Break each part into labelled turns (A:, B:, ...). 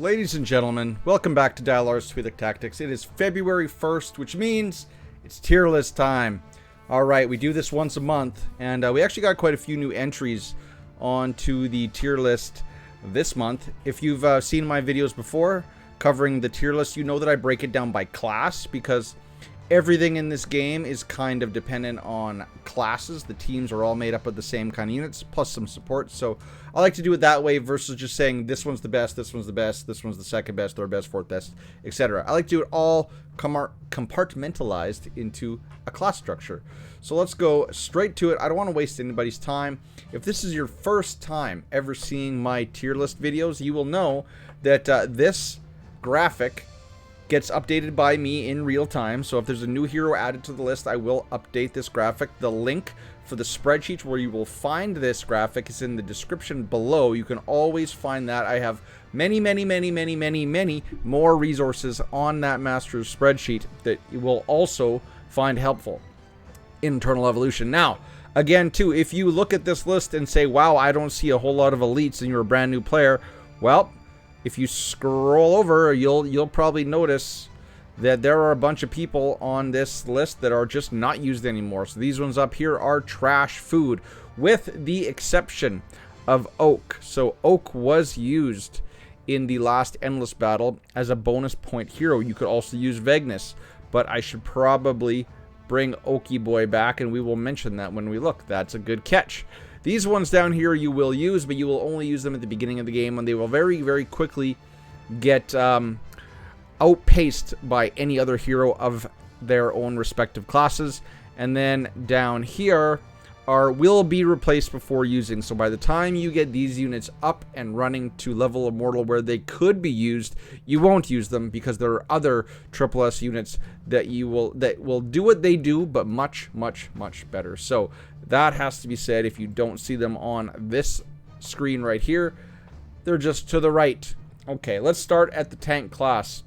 A: Ladies and gentlemen, welcome back to Dialar's Twi'lek Tactics. It is February 1st, which means it's tier list time. Alright, we do this once a month, and we actually got quite a few new entries onto the tier list this month. If you've seen my videos before covering the tier list, you know that I break it down by class, because everything in this game is kind of dependent on classes. The teams are all made up of the same kind of units, plus some support. So I like to do it that way versus just saying this one's the best, this one's the best, this one's the second best, third best, fourth best, etc. I like to do it all compartmentalized into a class structure. So let's go straight to it. I don't want to waste anybody's time. If this is your first time ever seeing my tier list videos, you will know that this graphic gets updated by me in real time. So if there's a new hero added to the list, I will update this graphic. The link for the spreadsheet where you will find this graphic is in the description below. You can always find that. I have many more resources on that master's spreadsheet that you will also find helpful in Eternal Evolution. Now, again, too, if you look at this list and say, wow, I don't see a whole lot of elites and you're a brand new player, well, if you scroll over, you'll probably notice that there are a bunch of people on this list that are just not used anymore. So these ones up here are trash food, with the exception of Oak. So Oak was used in the last Endless battle as a bonus point hero. You could also use Vagnus, but I should probably bring Oaky Boy back, and we will mention that when we look. That's a good catch. These ones down here you will use, but you will only use them at the beginning of the game, when they will very quickly get outpaced by any other hero of their own respective classes. And then down here will be replaced before using. So by the time you get these units up and running to level Immortal where they could be used, you won't use them, because there are other SSS units that will do what they do, but much better. So that has to be said. If you don't see them on this screen right here, they're just to the right. Okay, let's start at the tank class.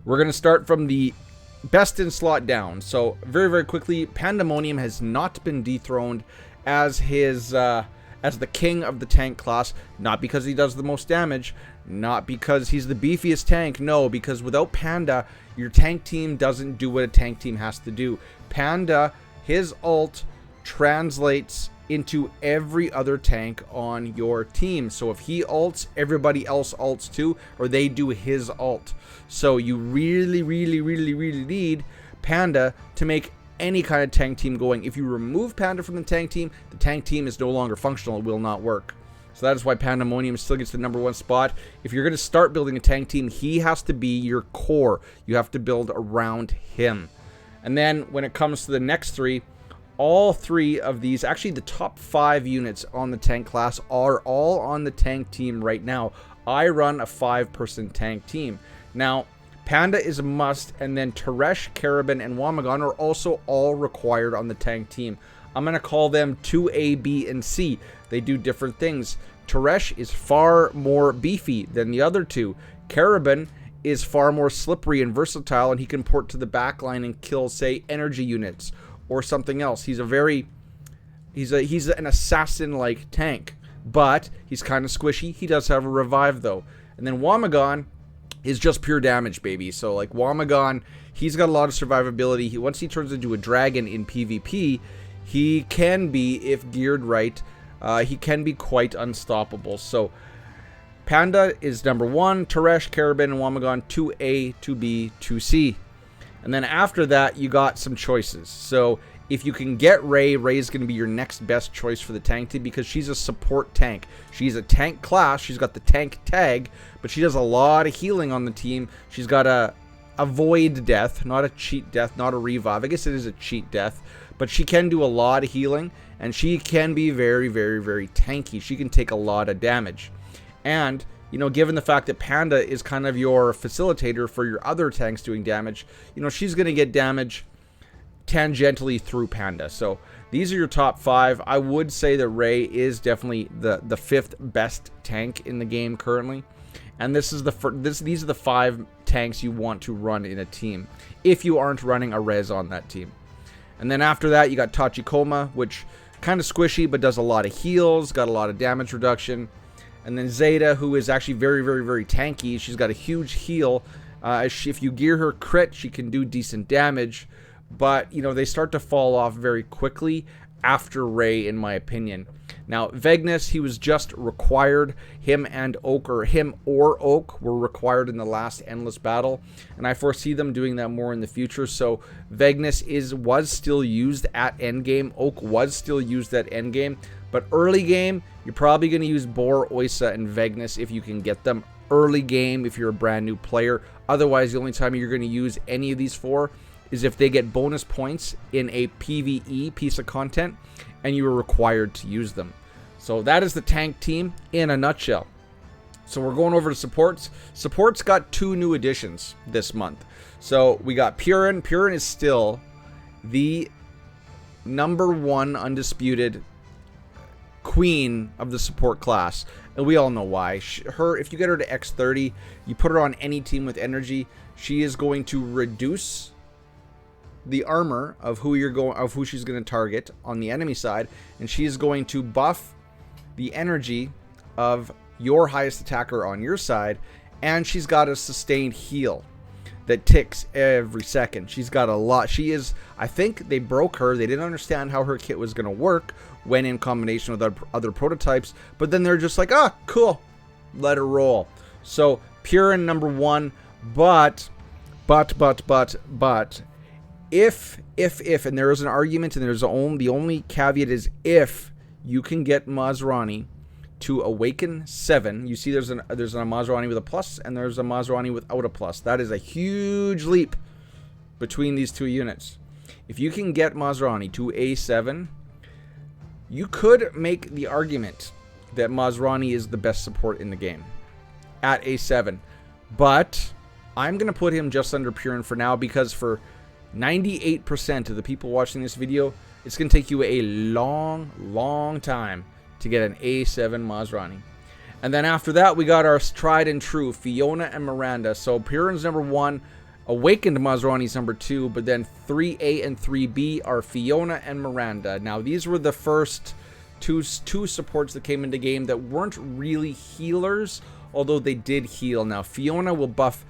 A: We're going to start from the best in slot down. So very quickly, Pandemonium has not been dethroned as his as the king of the tank class. Not because he does the most damage, not because he's the beefiest tank. No, because without Panda, your tank team doesn't do what a tank team has to do. Panda, his ult translates into every other tank on your team. So if he ults, everybody else ults too, or they do his ult. So you really need Panda to make any kind of tank team going. If you remove Panda from the tank team is no longer functional. It will not work. So that is why Pandemonium still gets the #1 spot. If you're going to start building a tank team, he has to be your core. You have to build around him. And then when it comes to the next three, all three of these, actually the top 5 units on the tank class, are all on the tank team right now. I run a 5-person tank team. Now, Panda is a must, and then Teresh, Caravan, and Wamagon are also all required on the tank team. I'm going to call them 2A, B, and C. They do different things. Teresh is far more beefy than the other two. Caravan is far more slippery and versatile, and he can port to the backline and kill, say, energy units or something else. He's an assassin-like tank, but he's kind of squishy. He does have a revive, though. And then Wamagon is just pure damage, baby. So, like, Wamagon, he's got a lot of survivability. Once he turns into a dragon in PvP, he can be, if geared right, he can be quite unstoppable. So, Panda is #1, Teresh, Caravan, and Wamagon 2A, 2B, 2C. And then after that, you got some choices. So if you can get Ray's going to be your next best choice for the tank team, because she's a support tank. She's a tank class. She's got the tank tag, but she does a lot of healing on the team. She's got a void death, not a cheat death, not a revive. I guess it is a cheat death, but she can do a lot of healing, and she can be very tanky. She can take a lot of damage. And you know, given the fact that Panda is kind of your facilitator for your other tanks doing damage, you know, she's going to get damage tangentially through Panda. So these are your top 5. I would say that Ray is definitely the 5th best tank in the game currently. And this is these are the 5 tanks you want to run in a team if you aren't running a res on that team. And then after that, you got Tachikoma, which kind of squishy but does a lot of heals, got a lot of damage reduction. And then Zeta, who is actually very, very, very tanky. She's got a huge heal. If you gear her crit, she can do decent damage. But, you know, they start to fall off very quickly after Ray, in my opinion. Now, Vegnus, he was just required. Him or Oak were required in the last Endless battle. And I foresee them doing that more in the future. So, Vegnus was still used at endgame. Oak was still used at endgame. But early game, you're probably going to use Boar, Oisa, and Vegnus if you can get them. Early game if you're a brand new player. Otherwise, the only time you're going to use any of these four is if they get bonus points in a PvE piece of content and you are required to use them. So that is the tank team in a nutshell. So we're going over to supports. Supports got 2 new additions this month. So we got Purin. Purin is still the #1 undisputed queen of the support class, and we all know why. If you get her to X30, you put her on any team with energy, she is going to reduce the armor of who she's going to target on the enemy side, and she is going to buff the energy of your highest attacker on your side, and she's got a sustained heal that ticks every second. She's got a lot. I think they broke her. They didn't understand how her kit was going to work when in combination with other prototypes, but then they're just like, ah, cool, let her roll. So Purin #1, but if and there is an argument, and the only caveat is if you can get Masrani to Awaken 7. You see there's a Masrani with a plus and there's a Masrani without a plus. That is a huge leap between these two units. If you can get Masrani to A7, you could make the argument that Masrani is the best support in the game at A7. But I'm going to put him just under Purin for now, because for 98% of the people watching this video, it's going to take you a long time to get an A7 Masrani. And then after that, we got our tried and true Fiona and Miranda. So Purin's #1, Awakened Masrani's #2, but then 3A and 3B are Fiona and Miranda. Now, these were the first two supports that came into game that weren't really healers, although they did heal. Now, Fiona will buff,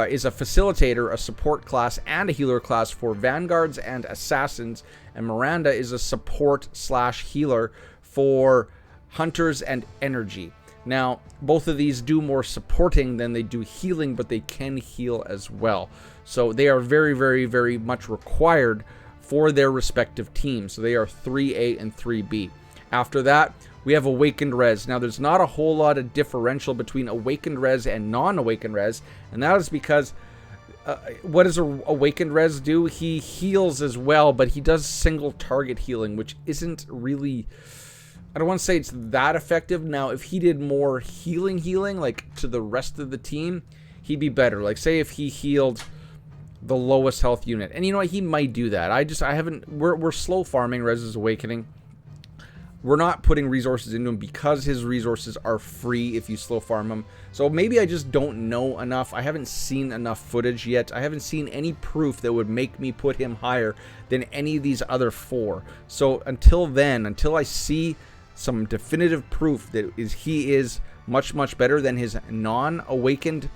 A: is a facilitator, a support class, and a healer class for Vanguards and Assassins, and Miranda is a support/healer for Hunters and Energy. Now, both of these do more supporting than they do healing, but they can heal as well. So they are very, very, very much required for their respective teams. So they are 3A and 3B. After that, we have Awakened Res. Now, there's not a whole lot of differential between Awakened Res and non-Awakened Res, and that is because what does Awakened Res do? He heals as well, but he does single target healing, which isn't really, I don't want to say it's that effective. Now, if he did more healing, like to the rest of the team, he'd be better. Like, say if he healed the lowest health unit, and you know what, he might do that. We're slow farming Res's Awakening. We're not putting resources into him because his resources are free if you slow farm him. So maybe I just don't know enough. I haven't seen enough footage yet. I haven't seen any proof that would make me put him higher than any of these other 4. So until then, until I see some definitive proof that he is much, much better than his non-awakened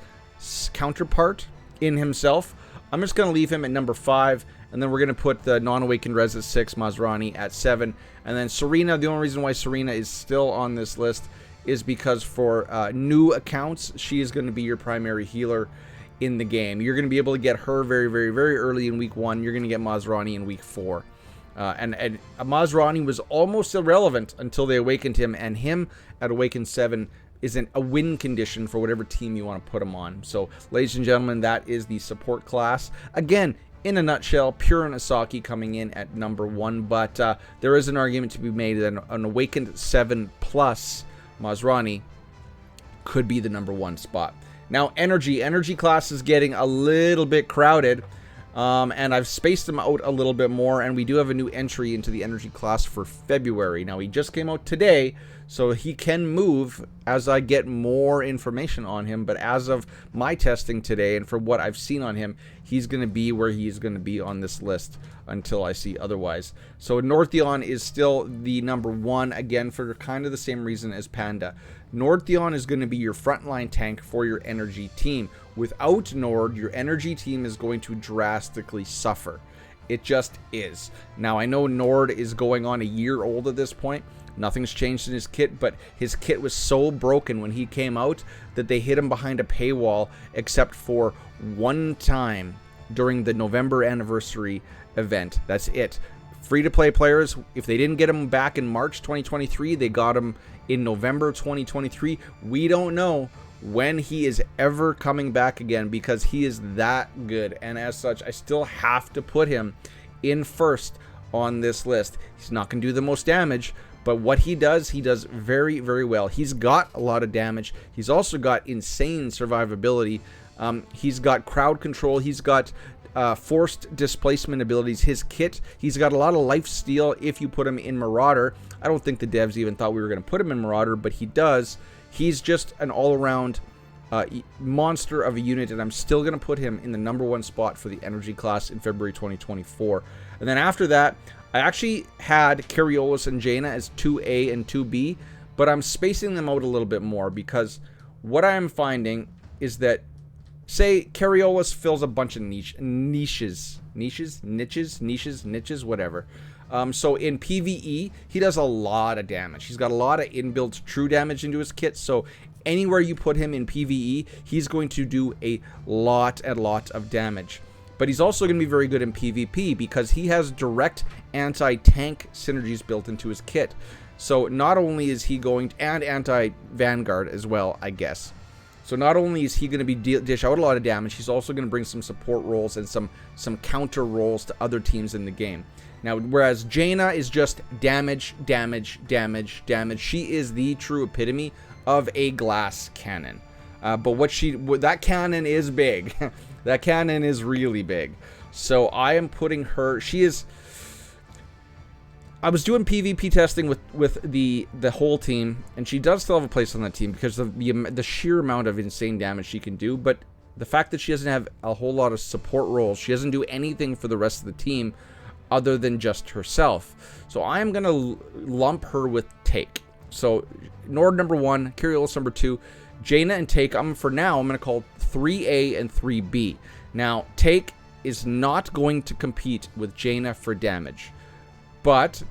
A: counterpart in himself, I'm just going to leave him at #5, and then we're going to put the non-awakened Res at 6, Masrani at 7, and then Serena. The only reason why Serena is still on this list is because for new accounts, she is going to be your primary healer in the game. You're going to be able to get her very, very, very early in week 1. You're going to get Masrani in week 4. And Masrani was almost irrelevant until they awakened him, and him at Awakened 7 isn't a win condition for whatever team you want to put him on. So, ladies and gentlemen, that is the support class. Again, in a nutshell, Purin Asaki coming in at #1, but there is an argument to be made that an Awakened 7 plus Masrani could be the #1 spot. Now, Energy class is getting a little bit crowded. And I've spaced them out a little bit more, and we do have a new entry into the Energy class for February. Now, he just came out today, So he can move as I get more information on him, but as of my testing today and for what I've seen on him, he's going to be where he's going to be on this list until I see otherwise. So Northion is still the number 1, again, for kind of the same reason as Panda. Northion is going to be your frontline tank for your energy team. Without Nord, your energy team is going to drastically suffer. It just is. Now, I know Nord is going on a year old at this point. Nothing's changed in his kit, but his kit was so broken when he came out that they hid him behind a paywall, except for one time during the November anniversary event. That's it. Free-to-play players, if they didn't get him back in March 2023, they got him in November 2023. We don't know when he is ever coming back again because he is that good. And as such, I still have to put him in first on this list. He's not going to do the most damage, but what he does very, very well. He's got a lot of damage. He's also got insane survivability. He's got crowd control. He's got forced displacement abilities. His kit, he's got a lot of life steal if you put him in Marauder. I don't think the devs even thought we were going to put him in Marauder, but he does. He's just an all-around monster of a unit, and I'm still going to put him in the number 1 spot for the energy class in February 2024. And then after that, I actually had Cariolus and Jaina as 2A and 2B, but I'm spacing them out a little bit more because what I'm finding is that, say, Cariolus fills a bunch of niches, whatever. So in PvE, he does a lot of damage. He's got a lot of inbuilt true damage into his kit, so anywhere you put him in PvE, he's going to do a lot of damage. But he's also going to be very good in PvP because he has direct anti-tank synergies built into his kit. So not only is he going, and anti-Vanguard as well, I guess. So not only is he going to be dish out a lot of damage, he's also going to bring some support roles and some counter roles to other teams in the game. Now, whereas Jaina is just damage. She is the true epitome of a glass cannon. But that cannon is big. That cannon is really big. So I am putting her. I was doing PvP testing with the whole team, and she does still have a place on that team because of the sheer amount of insane damage she can do. But the fact that she doesn't have a whole lot of support roles, she doesn't do anything for the rest of the team other than just herself. So I am going to lump her with Take. So Nord number 1, Cariolus number 2, Jaina and Take, for now, I'm going to call 3A and 3B. Now, Take is not going to compete with Jaina for damage. But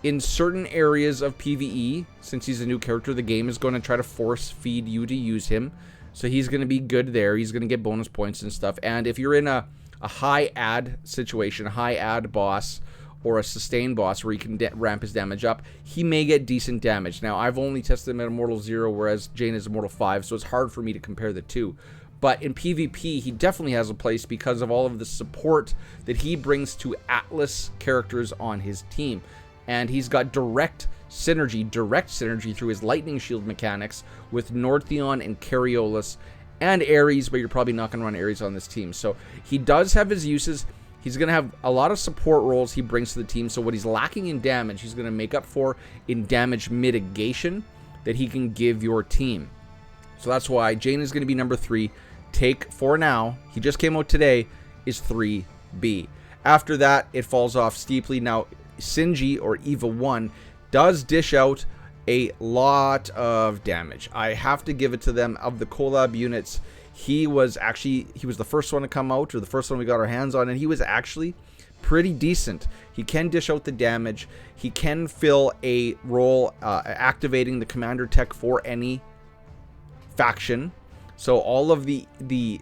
A: in certain areas of PvE, since he's a new character, the game is going to try to force feed you to use him. So he's going to be good there. He's going to get bonus points and stuff. And if you're in a high ad situation, a high ad boss, or a sustain boss where he can ramp his damage up, he may get decent damage. Now, I've only tested him at Immortal 0, whereas Jaina is Immortal 5, so it's hard for me to compare the two. But in PvP, he definitely has a place because of all of the support that he brings to Atlas characters on his team. And he's got direct synergy through his lightning shield mechanics with Northion and Cariolus and Ares, but you're probably not going to run Ares on this team. So he does have his uses. He's going to have a lot of support roles he brings to the team. So what he's lacking in damage, he's going to make up for in damage mitigation that he can give your team. So that's why Jaina is going to be number 3. Take, for now, he just came out today, is 3B. After that, it falls off steeply. Now, Sinji, or Eva 1, does dish out a lot of damage. I have to give it to them. Of the collab units, he was the first one to come out, or the first one we got our hands on, and he was actually pretty decent. He can dish out the damage. He can fill a role activating the commander tech for any faction. So all of the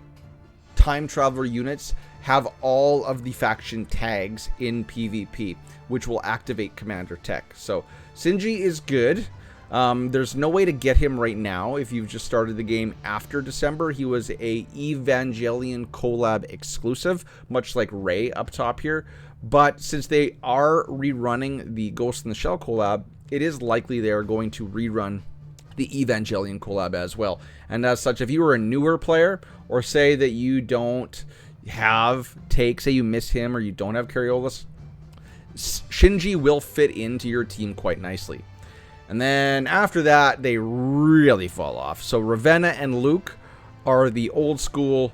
A: time traveler units have all of the faction tags in PvP, which will activate commander tech. So Sinji is good. There's no way to get him right now if you've just started the game after December. He was a Evangelion collab exclusive, much like Ray up top here. But since they are rerunning the Ghost in the Shell collab, it is likely they are going to rerun the Evangelion collab as well. And as such, if you were a newer player, or say that you don't have Take, say you miss him, or you don't have Cariolus, Shinji will fit into your team quite nicely. And then after that, they really fall off. So Ravenna and Luke are the old school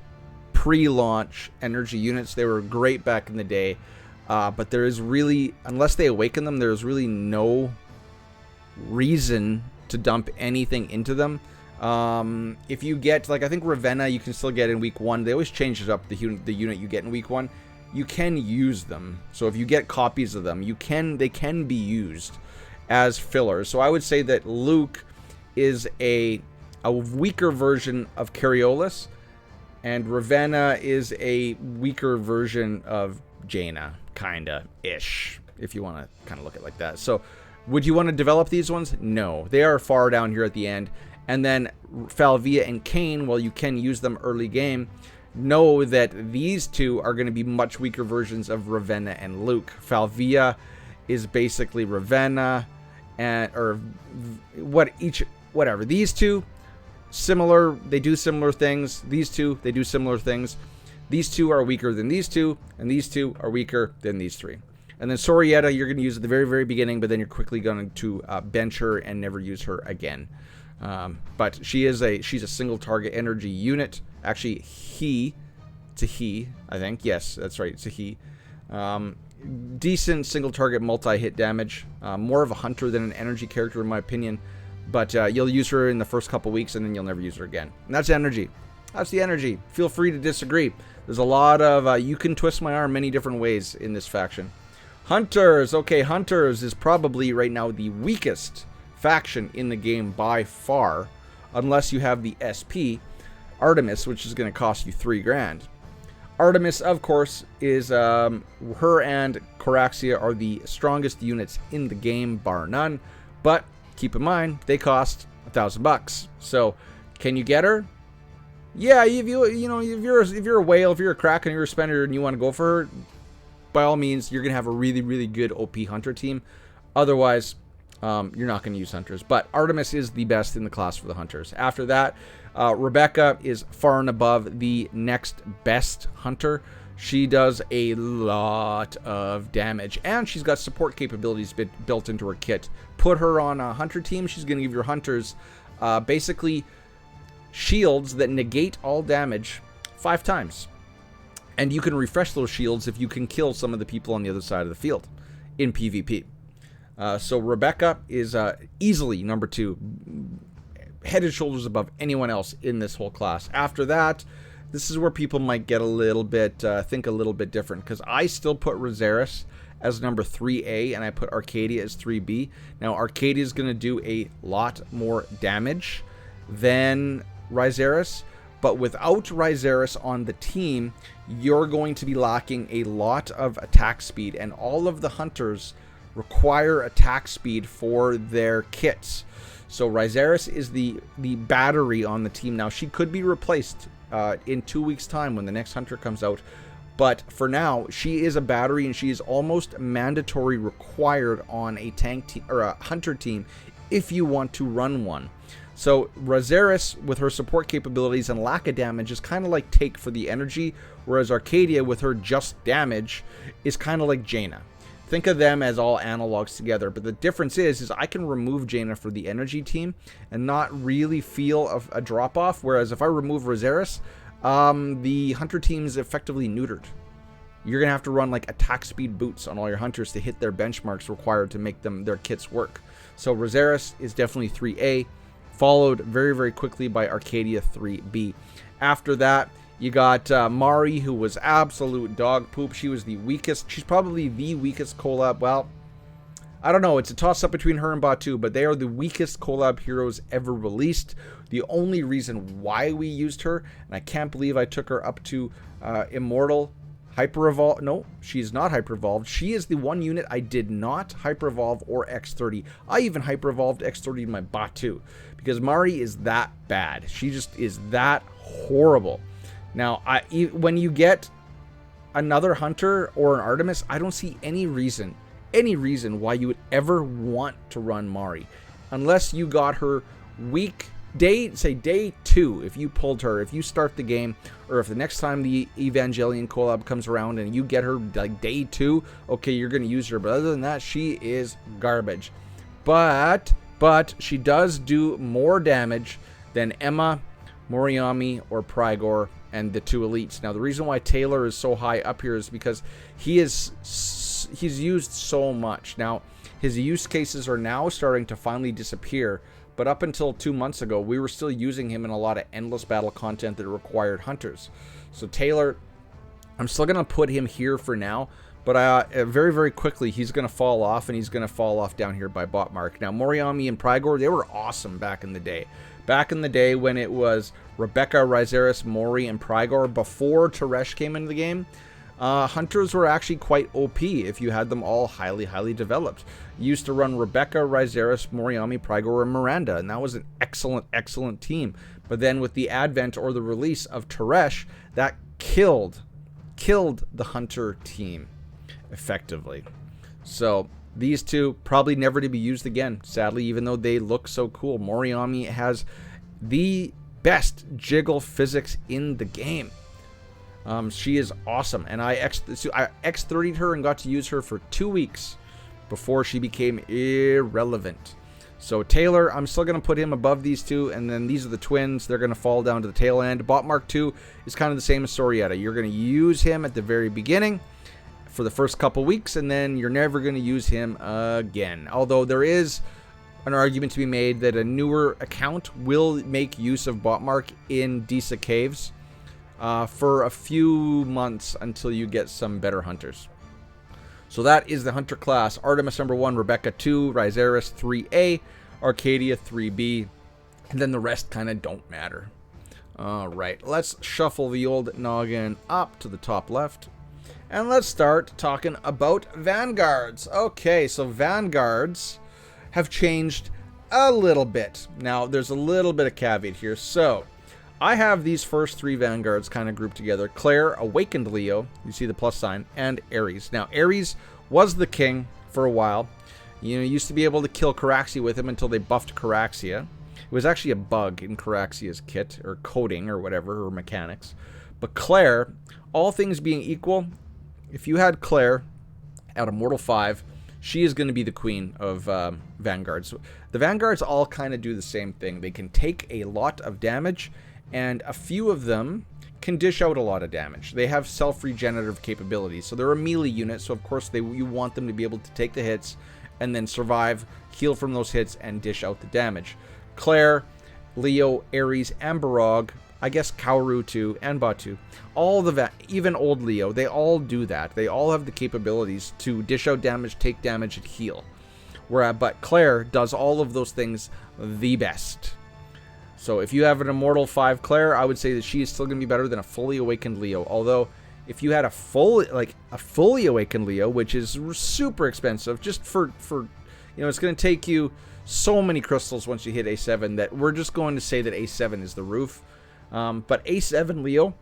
A: pre-launch energy units. They were great back in the day. But there is really, unless they awaken them, there's really no reason to dump anything into them. If you get, like, I think Ravenna, you can still get in week 1. They always change it up, the unit you get in week 1. You can use them. So if you get copies of them, they can be used as fillers. So I would say that Luke is a weaker version of Cariolus, and Ravenna is a weaker version of Jaina, kinda-ish, if you want to kind of look at it like that. So would you want to develop these ones? No. They are far down here at the end. And then Falvia and Kane, while you can use them early game, know that these two are going to be much weaker versions of Ravenna and Luke. Falvia is basically Ravenna, whatever. These two, similar, they do similar things. These two, they do similar things. These two are weaker than these two, and these two are weaker than these three. And then Sorietta, you're going to use at the very, very beginning, but then you're quickly going to bench her and never use her again. But she's a single target energy unit. Actually, it's a he, I think. Yes, that's right. It's a he. Decent single target multi-hit damage. More of a hunter than an energy character, in my opinion. But you'll use her in the first couple weeks, and then you'll never use her again. And that's energy. That's the energy. Feel free to disagree. There's a lot of... you can twist my arm many different ways in this faction. Hunters. Okay, Hunters is probably right now the weakest faction in the game by far, unless you have the SP Artemis, which is going to cost you 3 grand. Artemis, of course, is her and Coraxia are the strongest units in the game, bar none. But keep in mind, they cost $1,000. So, can you get her? Yeah, if you're a whale, if you're a Kraken, you're a spender, and you want to go for her, by all means, you're gonna have a really, really good OP hunter team. Otherwise, you're not going to use hunters. But Artemis is the best in the class for the hunters. After that, Rebecca is far and above the next best hunter. She does a lot of damage, and she's got support capabilities built into her kit. Put her on a hunter team, she's going to give your hunters basically shields that negate all damage 5 times. And you can refresh those shields if you can kill some of the people on the other side of the field in PvP. So Rebecca is easily number 2, head and shoulders above anyone else in this whole class. After that, this is where people might get a little bit, think a little bit different, because I still put Rosaris as number 3A, and I put Arcadia as 3B. Now, Arcadia is going to do a lot more damage than Ryzeris, but without Ryzeris on the team, you're going to be lacking a lot of attack speed, and all of the hunters require attack speed for their kits. So Ryzeris is the battery on the team. Now, she could be replaced in 2 weeks' time when the next hunter comes out, but for now, she is a battery, and she is almost mandatory required on a tank team or a hunter team if you want to run one. So Rosaris, with her support capabilities and lack of damage, is kind of like Take for the energy, whereas Arcadia, with her just damage, is kind of like Jaina. Think of them as all analogs together, but the difference is I can remove Jaina for the energy team and not really feel a drop-off, whereas if I remove Rosaris, the hunter team is effectively neutered. You're going to have to run like attack speed boots on all your hunters to hit their benchmarks required to make their kits work. So Rosaris is definitely 3A, followed very, very quickly by Arcadia 3B. After that, you got Mari, who was absolute dog poop. She was the weakest. She's probably the weakest collab. Well, I don't know. It's a toss-up between her and Batu, but they are the weakest collab heroes ever released. The only reason why we used her, and I can't believe I took her up to Immortal Hyper Evolve. No, she's not Hyper Evolved. She is the one unit I did not Hyper Evolve or X30. I even Hyper Evolved X30 in my Batu because Mari is that bad. She just is that horrible. Now, when you get another hunter or an Artemis, I don't see any reason why you would ever want to run Mari, unless you got her day 2. If you pulled her, if you start the game, or if the next time the Evangelion collab comes around and you get her like day 2, okay, you're going to use her. But other than that, she is garbage. But but she does do more damage than Emma, Moriyami, or Prigor, and the 2 elites. Now, the reason why Taylor is so high up here is because he's used so much. Now, his use cases are now starting to finally disappear, but up until 2 months ago, we were still using him in a lot of endless battle content that required hunters. So Taylor, I'm still going to put him here for now, but very, very quickly, he's going to fall off, and he's going to fall off down here by bot mark. Now, Moriyami and Prigor, they were awesome back in the day. Back in the day when it was Rebecca, Ryzeris, Mori, and Prigor, before Teresh came into the game, hunters were actually quite OP if you had them all highly, highly developed. You used to run Rebecca, Ryzeris, Moriyami, Prigor, and Miranda, and that was an excellent, excellent team. But then with the advent or the release of Teresh, that killed the hunter team effectively. So these two probably never to be used again, sadly, even though they look so cool. Moriyami has the best jiggle physics in the game. She is awesome, and I X30'd her and got to use her for 2 weeks before she became irrelevant. So Taylor, I'm still going to put him above these two, and then these are the twins. They're going to fall down to the tail end. Bot Mark 2 is kind of the same as Sorietta. You're going to use him at the very beginning for the first couple weeks, and then you're never going to use him again. Although there is an argument to be made that a newer account will make use of Bot Mark in Disa Caves for a few months until you get some better hunters. So that is the hunter class. Artemis number 1, Rebecca 2, Ryzeris 3A, Arcadia 3B, and then the rest kind of don't matter. All right, let's shuffle the old noggin up to the top left. And let's start talking about Vanguards. Okay, so Vanguards have changed a little bit. Now, there's a little bit of caveat here. So, I have these first 3 Vanguards kind of grouped together. Claire, Awakened Leo, you see the plus sign, and Ares. Now, Ares was the king for a while. You used to be able to kill Caraxia with him until they buffed Caraxia. It was actually a bug in Caraxia's kit, or coding, or whatever, or mechanics. But Claire, all things being equal, if you had Claire at Immortal 5, she is going to be the queen of Vanguards. The Vanguards all kind of do the same thing. They can take a lot of damage, and a few of them can dish out a lot of damage. They have self-regenerative capabilities, so they're a melee unit, so of course you want them to be able to take the hits and then survive, heal from those hits, and dish out the damage. Claire, Leo, Ares, and Barog, I guess Kaoru too, and Batu, even old Leo, they all do that. They all have the capabilities to dish out damage, take damage, and heal. But Claire does all of those things the best. So if you have an Immortal 5 Claire, I would say that she is still going to be better than a fully awakened Leo. Although, if you had a fully awakened Leo, which is super expensive, just for it's going to take you so many crystals once you hit A7 that we're just going to say that A7 is the roof. But A7 Leo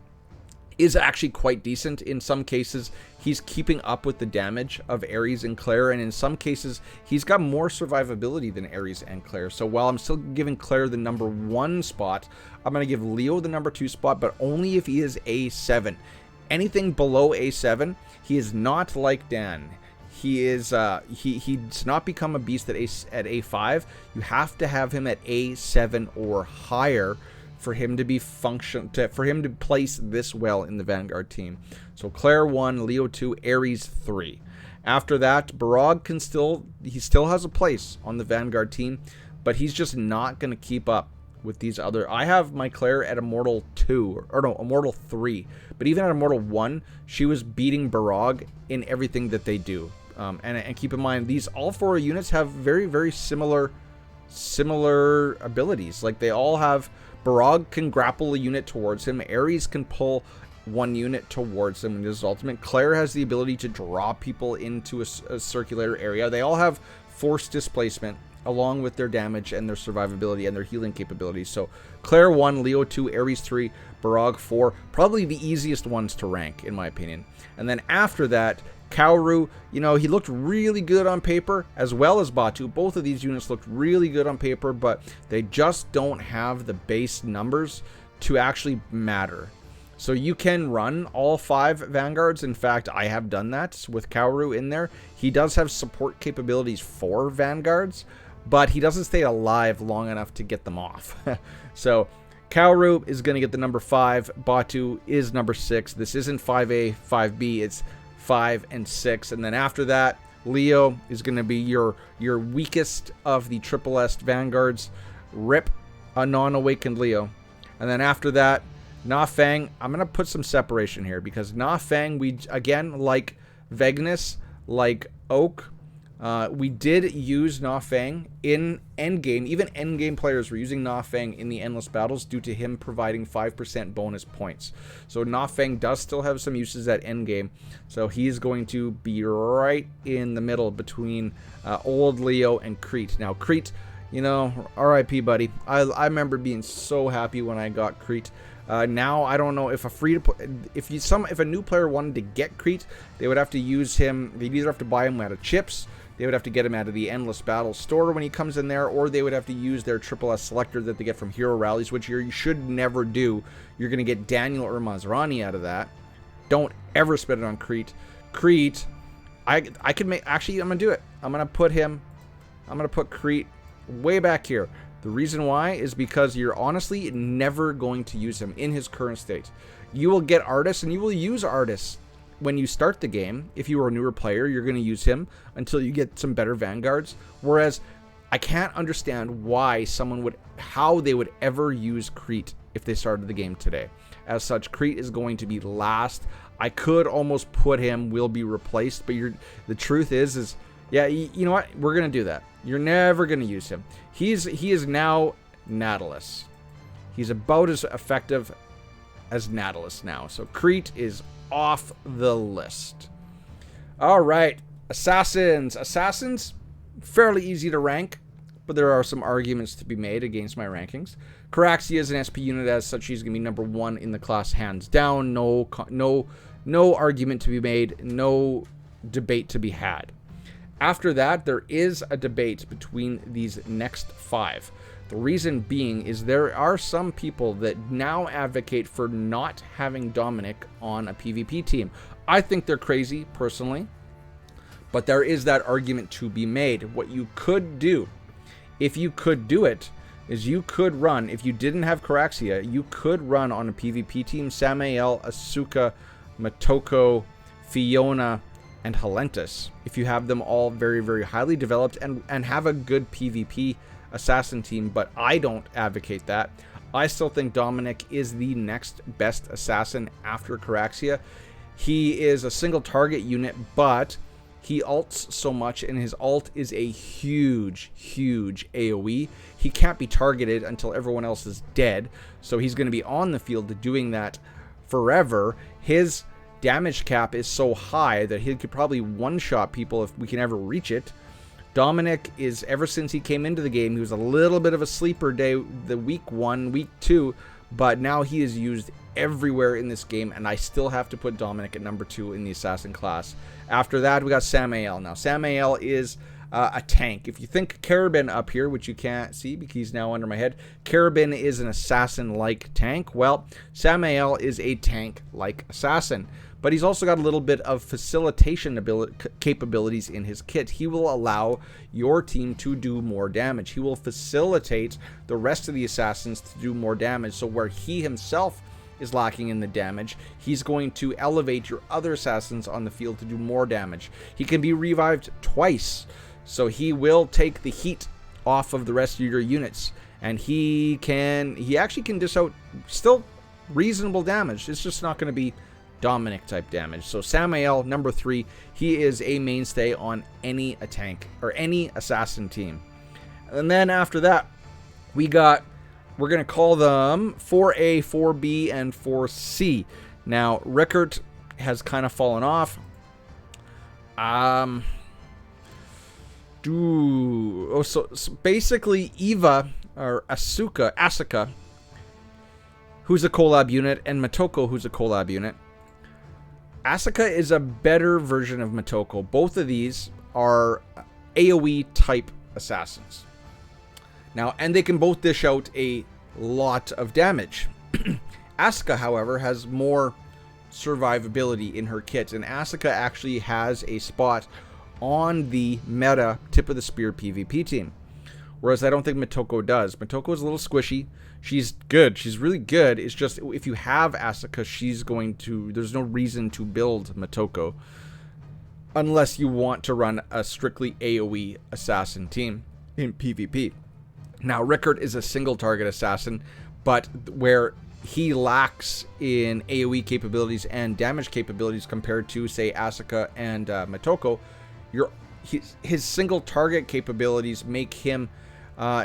A: is actually quite decent. In some cases, he's keeping up with the damage of Ares and Claire, and in some cases, he's got more survivability than Ares and Claire. So while I'm still giving Claire the number 1 spot, I'm going to give Leo the number 2 spot, but only if he is A7. Anything below A7, he is not like Dan. He is he's not become a beast at A5. You have to have him at A7 or higher for him to be for him to place this well in the Vanguard team. So Claire 1, Leo 2, Ares 3. After that, Barog he still has a place on the Vanguard team, but he's just not going to keep up with these other. I have my Claire at Immortal 2, or no, Immortal 3. But even at Immortal 1, she was beating Barog in everything that they do. And keep in mind, all 4 units have very, very similar abilities. Like, they all have, Barog can grapple a unit towards him, Ares can pull 1 unit towards him in his ultimate, Claire has the ability to draw people into a circular area. They all have force displacement along with their damage and their survivability and their healing capabilities. So Claire 1, Leo 2, Ares 3, Barog 4, probably the easiest ones to rank in my opinion. And then after that, Kaoru, he looked really good on paper, as well as Batu. Both of these units looked really good on paper, but they just don't have the base numbers to actually matter. So you can run all 5 Vanguards. In fact, I have done that with Kaoru in there. He does have support capabilities for Vanguards, but he doesn't stay alive long enough to get them off. So Kaoru is going to get the number 5. Batu is number 6. This isn't 5A, 5B. It's 5 and 6. And then after that, Leo is going to be your weakest of the Triple S Vanguards. Rip a non-awakened Leo. And then after that, Na Fang. I'm going to put some separation here because Na Fang, we, again, like Vegnus, like Oak, we did use Na Fang in endgame. Even endgame players were using Na Fang in the endless battles due to him providing 5% bonus points. So Na Fang does still have some uses at endgame. So he's going to be right in the middle between old Leo and Crete. Now Crete, you know, RIP buddy. I remember being so happy when I got Crete. Now I don't know if if a new player wanted to get Crete, they would have to use him. They'd either have to buy him out of chips, they would have to get him out of the Endless Battle store when he comes in there, or they would have to use their Triple S selector that they get from Hero Rallies, which you should never do. You're going to get Daniel or Mazrani out of that. Don't ever spend it on Crete. Crete, I can make. Actually, I'm gonna do it. I'm gonna put Crete way back here. The reason why is because you're honestly never going to use him in his current state. You will get Artis, and you will use Artis when you start the game. If you are a newer player, you're going to use him until you get some better Vanguards. Whereas I can't understand why how they would ever use Crete if they started the game today. As such, Crete is going to be last. I could almost put him will be replaced, but the truth is yeah, you know what? We're going to do that. You're never going to use him. He is now Nautilus. He's about as effective as Nautilus now. So Crete is off the list. All right. Assassins. Assassins, fairly easy to rank, but there are some arguments to be made against my rankings. Caraxia is an SP unit. As such, he's going to be number 1 in the class, hands down. No argument to be made. No debate to be had. After that, there is a debate between these next 5. The reason being is there are some people that now advocate for not having Dominic on a PvP team. I think they're crazy, personally, but there is that argument to be made. What you could do, if you could do it, is you could run, if you didn't have Caraxia, you could run on a PvP team Samael, Asuka, Motoko, Fiona, and Halentus, if you have them all very, very highly developed and have a good PvP assassin team. But I don't advocate that. I still think Dominic is the next best assassin after Caraxia. He is a single target unit, but he ults so much, and his ult is a huge, huge AoE. He can't be targeted until everyone else is dead, so he's going to be on the field doing that forever. His damage cap is so high that he could probably one-shot people if we can ever reach it. Dominic is, ever since he came into the game, he was a little bit of a sleeper day, the week 1, week 2, but now he is used everywhere in this game, and I still have to put Dominic at number 2 in the assassin class. After that, we got Samael. Now, Samael is a tank. If you think Carabin up here, which you can't see because he's now under my head, Carabin is an assassin-like tank. Well, Samael is a tank-like assassin. But he's also got a little bit of facilitation capabilities in his kit. He will allow your team to do more damage. He will facilitate the rest of the assassins to do more damage. So where he himself is lacking in the damage, he's going to elevate your other assassins on the field to do more damage. He can be revived twice, so he will take the heat off of the rest of your units. And he actually can dish out still reasonable damage. It's just not going to be Dominic type damage. So Samael, number 3, he is a mainstay on any tank or any assassin team. And then after that, we're going to call them 4A, 4B, and 4C. Now, Rickert has kind of fallen off. So basically Eva, or Asuka, who's a collab unit, and Motoko, who's a collab unit. Asuka is a better version of Motoko. Both of these are AoE type assassins. Now, and they can both dish out a lot of damage. Asuka, however, has more survivability in her kit, and Asuka actually has a spot on the meta tip of the spear PvP team. whereas I don't think Motoko does. Motoko is a little squishy. She's good. She's really good. It's just if you have Asuka, there's no reason to build Motoko unless you want to run a strictly AoE assassin team in PvP. Now, Rickard is a single target assassin, but where he lacks in AoE capabilities and damage capabilities compared to, say, Asuka and Motoko, his single target capabilities make him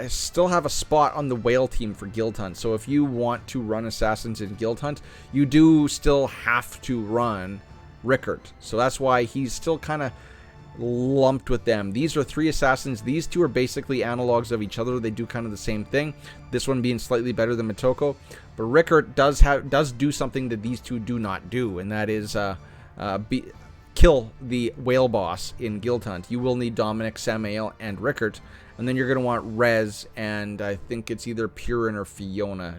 A: still have a spot on the whale team for Guild Hunt. So if you want to run assassins in Guild Hunt, you do still have to run Rickard. So that's why he's still kind of lumped with them. These are 3 assassins. These 2 are basically analogs of each other. They do kind of the same thing. This one being slightly better than Motoko, but Rickard does do something that these 2 do not do, and that is kill the whale boss in Guild Hunt. You will need Dominic, Samael, and Rickard, and then you're going to want Rez, and I think it's either Purin or Fiona.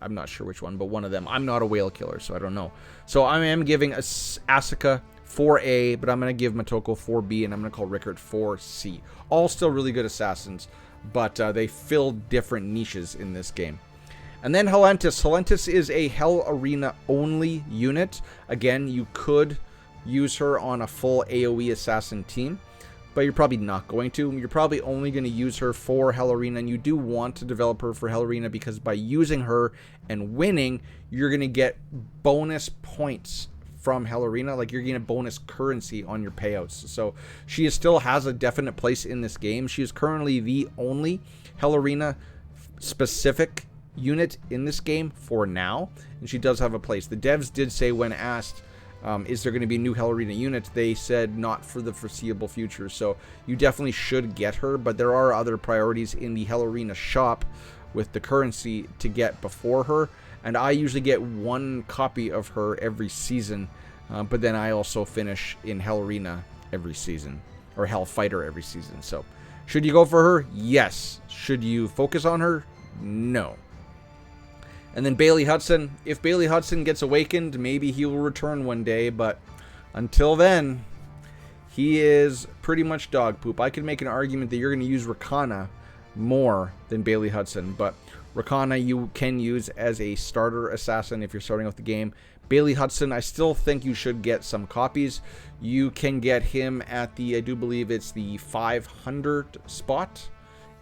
A: I'm not sure which one, but one of them. I'm not a whale killer, so I don't know. So I am giving Asuka 4A, but I'm going to give Motoko 4B, and I'm going to call Rickard 4C. All still really good assassins, but they fill different niches in this game. And then Helentis. Helentis is a Hell Arena only unit. Again, you could use her on a full AoE assassin team, but you're probably not going to. You're probably only going to use her for Hell Arena, and you do want to develop her for Hell Arena because by using her and winning, you're going to get bonus points from Hell Arena. Like, you're getting a bonus currency on your payouts. So she still has a definite place in this game. She is currently the only Hell Arena specific unit in this game for now, and she does have a place. The devs did say when asked, is there going to be a new Hell Arena unit, they said not for the foreseeable future. So you definitely should get her, but there are other priorities in the Hell Arena shop with the currency to get before her, and I usually get 1 copy of her every season, but then I also finish in Hell Arena every season, or Hell Fighter every season. So should you go for her? Yes. Should you focus on her? No. And then Bailey Hudson. If Bailey Hudson gets awakened, maybe he will return one day, but until then, he is pretty much dog poop. I could make an argument that you're going to use Rakana more than Bailey Hudson, but Rakana you can use as a starter assassin if you're starting off the game. Bailey Hudson, I still think you should get some copies. You can get him at the, I do believe it's the 500 spot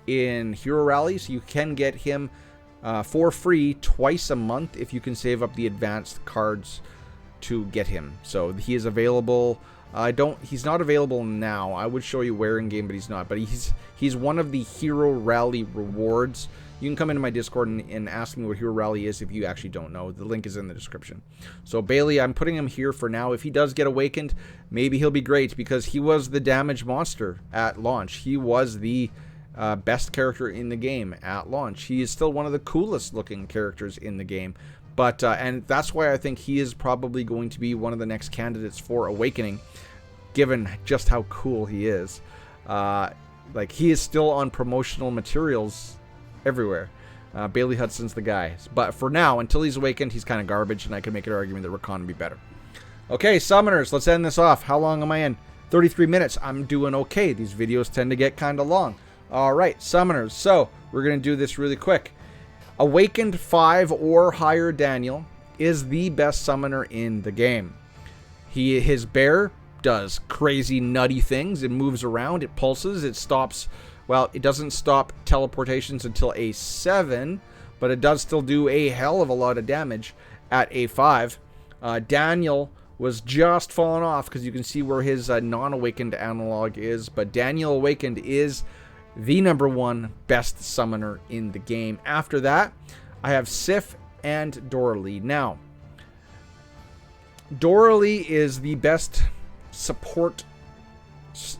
A: in Hero Rally, so you can get him for free twice a month if you can save up the advanced cards to get him. So he is available. He's not available now. I would show you where in game, but he's not. But he's one of the Hero Rally rewards. You can come into my Discord and ask me what Hero Rally is if you actually don't know. The link is in the description. So Bailey, I'm putting him here for now. If he does get awakened, maybe he'll be great because he was the damage monster at launch. He was the best character in the game at launch. He is still one of the coolest looking characters in the game, but and that's why I think he is probably going to be one of the next candidates for awakening, given just how cool he is. Like, he is still on promotional materials everywhere. Bailey Hudson's the guy, but for now, until he's awakened, he's kind of garbage, and I can make an argument that Rakon would be better. Okay, summoners, let's end this off. How long am I in? 33 minutes. I'm doing okay. These videos tend to get kind of long. Alright, summoners. So, we're going to do this really quick. Awakened 5 or higher Daniel is the best summoner in the game. His bear does crazy nutty things. It moves around, it pulses, it stops. Well, it doesn't stop teleportations until A7, but it does still do a hell of a lot of damage at A5. Daniel was just falling off because you can see where his non-awakened analog is, but Daniel Awakened is the #1 best summoner in the game. After that, I have Sif and Doralee. Now, Doralee is the best support.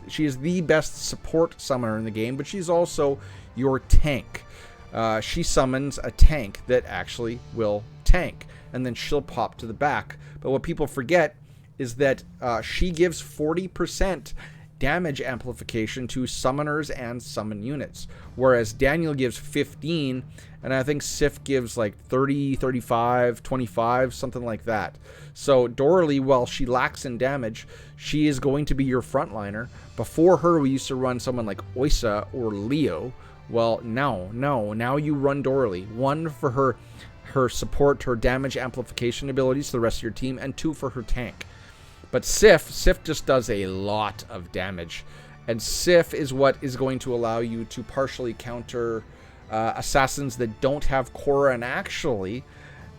A: She is the best support summoner in the game, but she's also your tank. She summons a tank that actually will tank, and then she'll pop to the back. But what people forget is that she gives 40% damage amplification to summoners and summon units, whereas Daniel gives 15, and I think Sif gives like 30, 35, 25, something like that. So Doralee, while she lacks in damage, she is going to be your frontliner. Before her, we used to run someone like Oisa or Leo, Well, no. Now you run Dorley. 1 for her support, her damage amplification abilities to the rest of your team, and 2 for her tank. But Sif just does a lot of damage. And Sif is what is going to allow you to partially counter assassins that don't have Korra. And actually,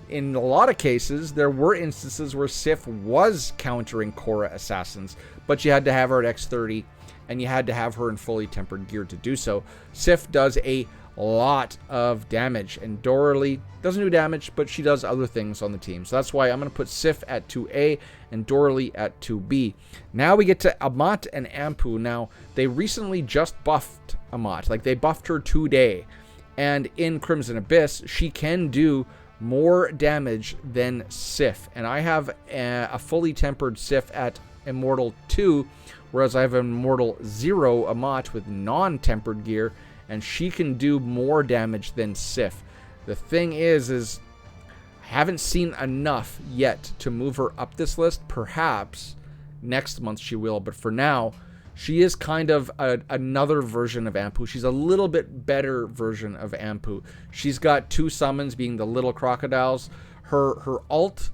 A: in a lot of cases, there were instances where Sif was countering Korra assassins, but you had to have her at X30, and you had to have her in fully tempered gear to do so. Sif does a lot of damage, and Dorley doesn't do damage, but she does other things on the team. So that's why I'm going to put Sif at 2A and Dorley at 2B. Now we get to Amat and Ampu. Now, they recently just buffed Amat. Like, they buffed her today. And in Crimson Abyss, she can do more damage than Sif. And I have a fully tempered Sif at Immortal 2, whereas I have Immortal 0 Amat with non-tempered gear, and she can do more damage than Sif. The thing is I haven't seen enough yet to move her up this list. Perhaps next month she will, but for now, she is kind of another version of Ampu. She's a little bit better version of Ampu. She's got 2 summons, being the little crocodiles. Her ult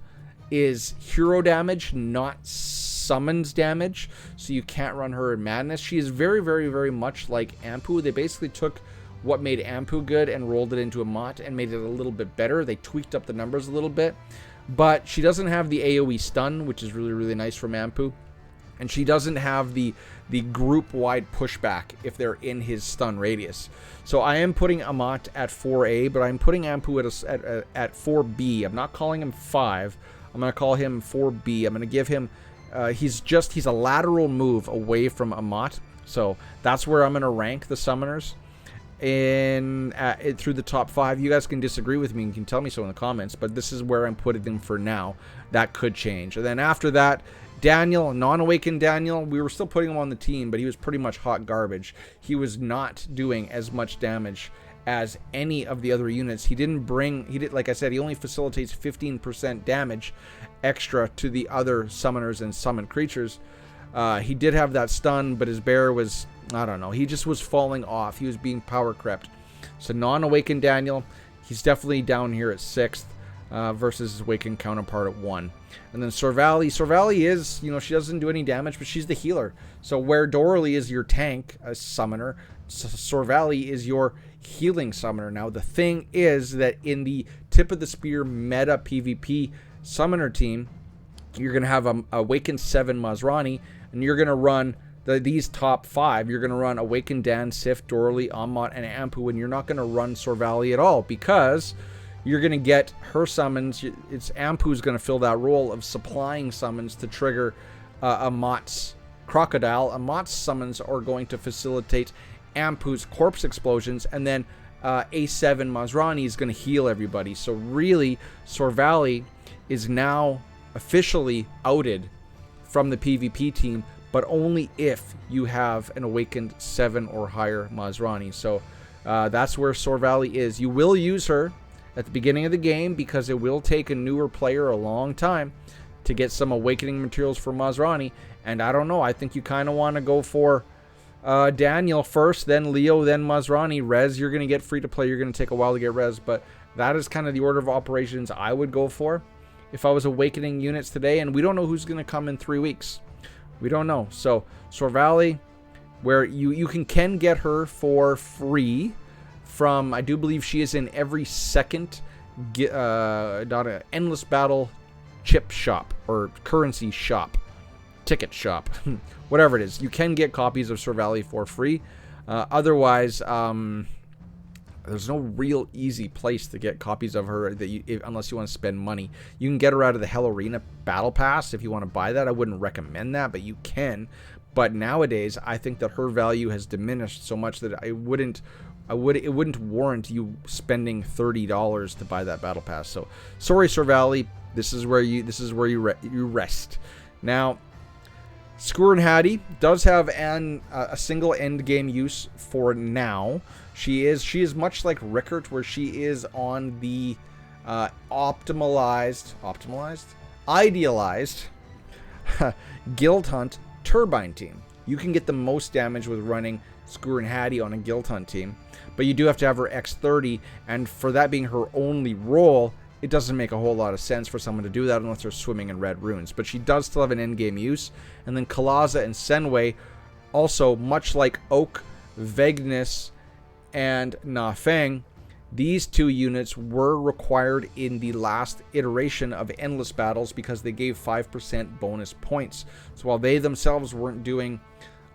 A: is hero damage, not summons damage, so you can't run her in Madness. She is very, very, very much like Ampu. They basically took what made Ampu good and rolled it into Amat and made it a little bit better. They tweaked up the numbers a little bit, but she doesn't have the AoE stun, which is really, really nice from Ampu. And she doesn't have the group-wide pushback if they're in his stun radius. So I am putting Amat at 4A, but I'm putting Ampu at 4B. I'm not calling him 5. I'm going to call him 4B. I'm going to give him... he's a lateral move away from Amat. So that's where I'm going to rank the summoners through the top 5. You guys can disagree with me. You can tell me so in the comments. But this is where I'm putting them for now. That could change. And then after that... Daniel, non-awakened Daniel, we were still putting him on the team, but he was pretty much hot garbage. He was not doing as much damage as any of the other units. Like I said, he only facilitates 15% damage extra to the other summoners and summoned creatures. He did have that stun, but his bear was, I don't know, he just was falling off. He was being power crept. So non-awakened Daniel, he's definitely down here at 6th. Versus his awakened counterpart at 1. And then Sorvali is, she doesn't do any damage, but she's the healer. So where Dorley is your tank, a summoner, Sorvali is your healing summoner. Now the thing is that in the tip of the spear meta PvP summoner team, you're going to have a awakened 7 Masrani, and you're going to run these top 5. You're going to run awakened Dan, Sif, Dorley, Amat, and Ampu, and you're not going to run Sorvali at all because... you're going to get her summons. It's Ampu's going to fill that role of supplying summons to trigger Amat's crocodile. Amat's summons are going to facilitate Ampu's corpse explosions, and then A7 Masrani is going to heal everybody. So really, Sorvali is now officially outed from the PvP team, but only if you have an awakened 7 or higher Masrani. So that's where Sorvali is. You will use her at the beginning of the game because it will take a newer player a long time to get some awakening materials for Masrani. And I don't know, I think you kind of want to go for Daniel first, then Leo, then Masrani. Res, you're going to get free to play. You're going to take a while to get res, but that is kind of the order of operations I would go for if I was awakening units today. And we don't know who's going to come in 3 weeks. We don't know. So Sorvali, where you can get her for free from, I do believe she is in every second endless battle chip shop or currency shop, ticket shop, whatever it is. You can get copies of Sorvali for free. Otherwise, there's no real easy place to get copies of her unless you want to spend money. You can get her out of the Hell Arena Battle Pass if you want to buy that. I wouldn't recommend that, but you can. But nowadays, I think that her value has diminished so much that it wouldn't warrant you spending $30 to buy that battle pass. So sorry, Sorvali, this is where you rest. Now, Skur and Hattie does have a single end game use for now. She is much like Rickert, where she is on the idealized Guild Hunt Turbine team. You can get the most damage with running Screw and Hattie on a Guild Hunt team, but you do have to have her X30, and for that being her only role, it doesn't make a whole lot of sense for someone to do that unless they're swimming in red runes. But she does still have an endgame use. And then Kalaza and Senway, also much like Oak, Vegnus, and Na Feng, these two units were required in the last iteration of Endless Battles because they gave 5% bonus points. So while they themselves weren't doing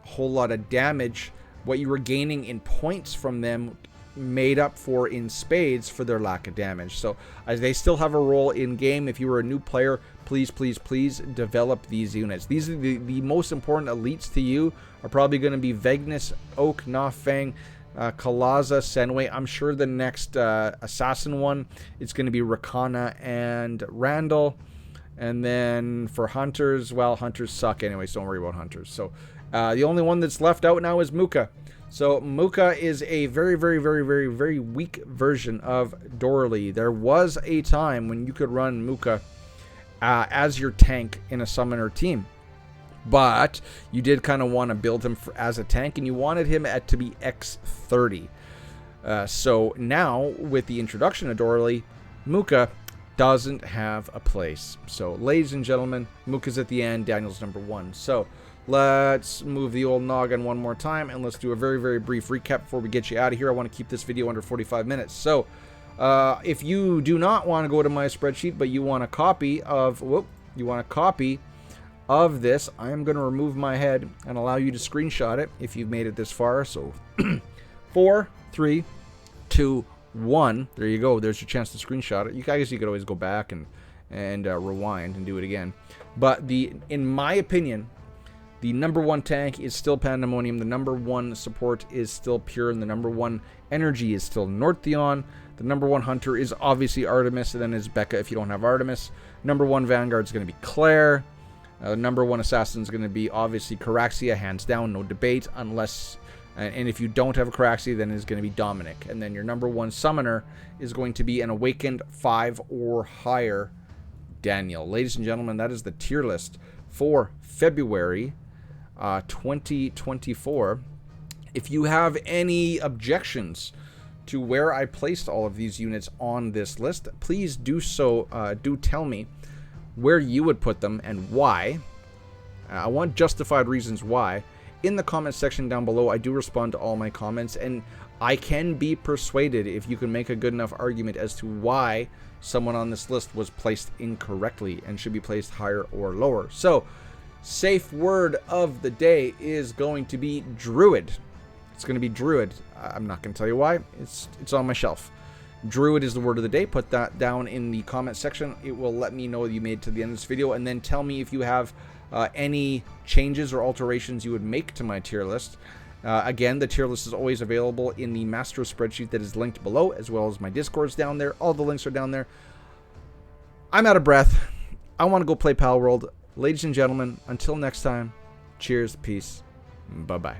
A: a whole lot of damage, what you were gaining in points from them made up for in spades for their lack of damage. So as they still have a role in game, if you were a new player, please develop these units. These are the most important elites to you are probably going to be Vegnus, Oak, Na Feng, Kalaza, Senway. I'm sure the next assassin one, it's going to be Rakana and Randall. And then for hunters, well, hunters suck anyway, so don't worry about hunters. So the only one that's left out now is Muka. So Muka is a very weak version of Dorley. There was a time when you could run Muka as your tank in a summoner team, but you did kind of want to build him as a tank, and you wanted him to be X30. So now with the introduction of Dorley, Muka doesn't have a place. So ladies and gentlemen, Muka's at the end, Daniel's number 1. So let's move the old noggin one more time, and let's do a very brief recap before we get you out of here. I want to keep this video under 45 minutes. So if you do not want to go to my spreadsheet, but you want a copy of this, I am going to remove my head and allow you to screenshot it if you've made it this far. So 4, 3, 2, 1. There you go. There's your chance to screenshot it. I guess you could always go back and rewind and do it again. But in my opinion, the number 1 tank is still Pandemonium. The number 1 support is still Pure, and the number 1 energy is still Northeon. The number 1 hunter is obviously Artemis, and then is Becca if you don't have Artemis. Number 1 Vanguard is going to be Claire. Number 1 assassin is going to be obviously Caraxia, hands down, no debate, unless, and if you don't have a Caraxia, then it's going to be Dominic. And then your number 1 summoner is going to be an Awakened 5 or higher Daniel. Ladies and gentlemen, that is the tier list for February 2024. If you have any objections to where I placed all of these units on this list, please do so. Do tell me where you would put them and why. I want justified reasons why. In the comment section down below, I do respond to all my comments, and I can be persuaded if you can make a good enough argument as to why someone on this list was placed incorrectly and should be placed higher or lower. So safe word of the day is going to be Druid. It's going to be Druid. I'm not going to tell you why. It's on my shelf. Druid is the word of the day. Put that down in the comment section. It will let me know you made it to the end of this video, and then tell me if you have any changes or alterations you would make to my tier list. Again, the tier list is always available in the master spreadsheet that is linked below, as well as my Discord's down there. All the links are down there. I'm out of breath. I want to go play Pal World. Ladies and gentlemen, until next time, cheers, peace, bye-bye.